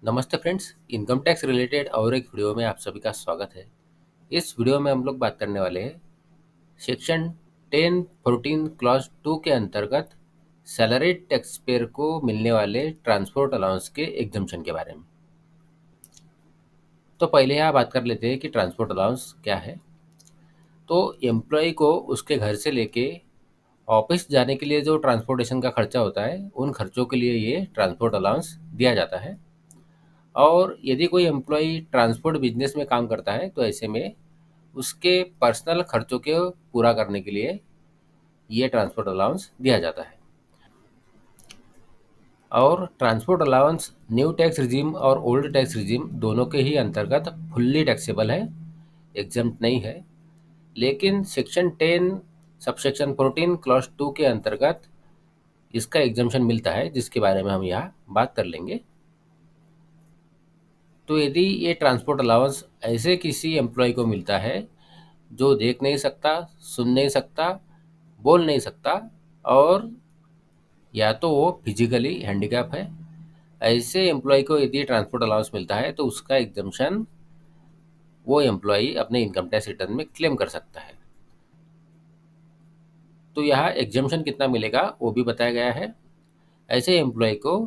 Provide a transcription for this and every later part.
नमस्ते friends, income tax related और एक वीडियो में आप सभी का स्वागत है। इस वीडियो में हम लोग बात करने वाले हैं सेक्शन 1014 क्लॉज 2 के अंतर्गत सैलरीड टैक्स पेयर को मिलने वाले ट्रांसपोर्ट अलाउंस के एग्जम्पशन के बारे में। तो पहले यहाँ बात कर लेते हैं कि ट्रांसपोर्ट अलाउंस क्या है। तो एम्प्लॉय को उसके घर से लेके ऑफिस जाने के लिए जो ट्रांसपोर्टेशन का खर्चा होता है, उन खर्चों के लिए ये ट्रांसपोर्ट अलाउंस दिया जाता है। और यदि कोई एम्प्लॉय ट्रांसपोर्ट बिजनेस में काम करता है तो ऐसे में उसके पर्सनल खर्चों के पूरा करने के लिए ये ट्रांसपोर्ट अलाउंस दिया जाता है। और transport allowance new tax regime और ओल्ड टैक्स रिजीम दोनों के ही अंतर्गत फुल्ली टैक्सेबल है, एग्जम्प्ट नहीं है। लेकिन सेक्शन 10 सबसेक्शन 14 क्लॉज 2 के अंतर्गत इसका एग्जम्पशन मिलता है, जिसके बारे में हम यहाँ बात कर लेंगे। तो यदि ये ट्रांसपोर्ट अलाउंस ऐसे किसी एम्प्लॉय को मिलता है जो देख नहीं सकता, सुन नहीं सकता, बोल नहीं सकता, और या तो वो फिजिकली हैंडीकैप है, ऐसे एम्प्लॉय को यदि ट्रांसपोर्ट अलाउंस मिलता है तो उसका एग्जम्पशन वो एम्प्लॉय अपने इनकम टैक्स रिटर्न में क्लेम कर सकता है। तो यहाँ एग्जम्पशन कितना मिलेगा वो भी बताया गया है। ऐसे एम्प्लॉय को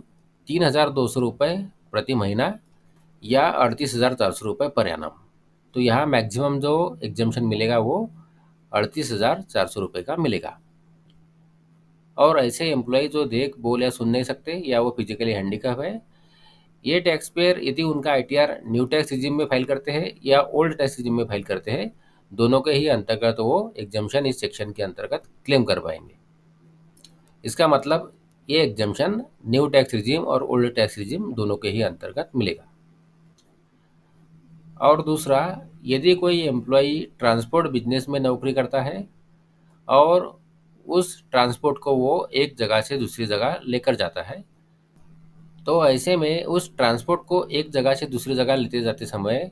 3,200 रुपये प्रति महीना या 38,400 रुपये पर एनम। तो यहाँ मैक्सिमम जो एग्जम्पशन मिलेगा वो 38,400 रुपये का मिलेगा। और ऐसे एम्प्लॉय जो देख, बोल या सुन नहीं सकते या वो फिजिकली हैंडीकैप है, ये टैक्स पेयर यदि उनका आईटीआर न्यू टैक्स रिजिम में फाइल करते हैं या ओल्ड टैक्स रिजिम में फाइल करते हैं, दोनों के ही अंतर्गत वो एग्जम्पशन इस सेक्शन के अंतर्गत क्लेम कर पाएंगे। इसका मतलब ये एग्जम्पशन न्यू टैक्स रिजिम और ओल्ड टैक्स रिजिम दोनों के ही अंतर्गत मिलेगा। और दूसरा, यदि कोई एम्प्लॉय ट्रांसपोर्ट बिजनेस में नौकरी करता है और उस ट्रांसपोर्ट को वो एक जगह से दूसरी जगह लेकर जाता है, तो ऐसे में उस ट्रांसपोर्ट को एक जगह से दूसरी जगह लेते जाते समय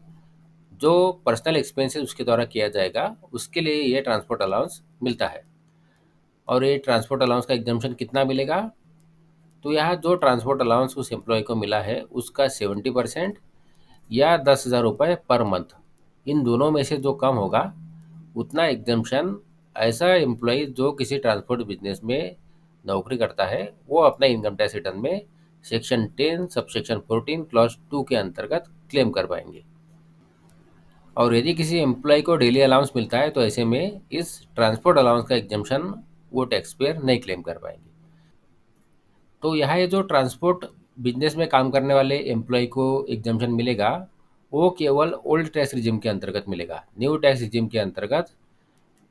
जो पर्सनल एक्सपेंसेस उसके द्वारा किया जाएगा, उसके लिए ये ट्रांसपोर्ट अलाउंस मिलता है। और ये ट्रांसपोर्ट अलाउंस का एग्जम्पशन कितना मिलेगा? तो यहाँ जो ट्रांसपोर्ट अलाउंस उस एम्प्लॉय को मिला है उसका 70% या 10,000 रुपये पर मंथ, इन दोनों में से जो कम होगा उतना एग्जम्पशन ऐसा एम्प्लॉय जो किसी ट्रांसपोर्ट बिजनेस में नौकरी करता है वो अपने इनकम टैक्स रिटर्न में सेक्शन 10 सबसेक्शन 14 क्लॉज 2 के अंतर्गत क्लेम कर पाएंगे। और यदि किसी एम्प्लॉय को डेली अलाउंस मिलता है तो ऐसे में इस ट्रांसपोर्ट अलाउंस का एग्जम्पशन वो टैक्स पेयर नहीं क्लेम कर पाएंगे। तो यहाँ ये जो ट्रांसपोर्ट बिजनेस में काम करने वाले एम्प्लॉय को एग्जम्पशन मिलेगा, वो केवल ओल्ड टैक्स रिजिम के अंतर्गत मिलेगा। न्यू टैक्स रिजिम के अंतर्गत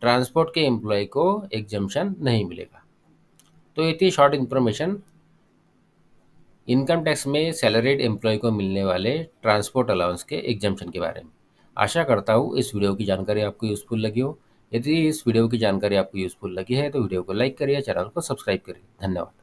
ट्रांसपोर्ट के एम्प्लॉय को एग्जम्पशन नहीं मिलेगा। तो ये थी शॉर्ट इन्फॉर्मेशन इनकम टैक्स में सैलरीड एम्प्लॉय को मिलने वाले ट्रांसपोर्ट अलाउंस के एग्जम्पशन के बारे में। आशा करता हूँ इस वीडियो की जानकारी आपको यूज़फुल लगी हो। यदि इस वीडियो की जानकारी आपको यूज़फुल लगी है तो वीडियो को लाइक करिए, चैनल को सब्सक्राइब करिए। धन्यवाद।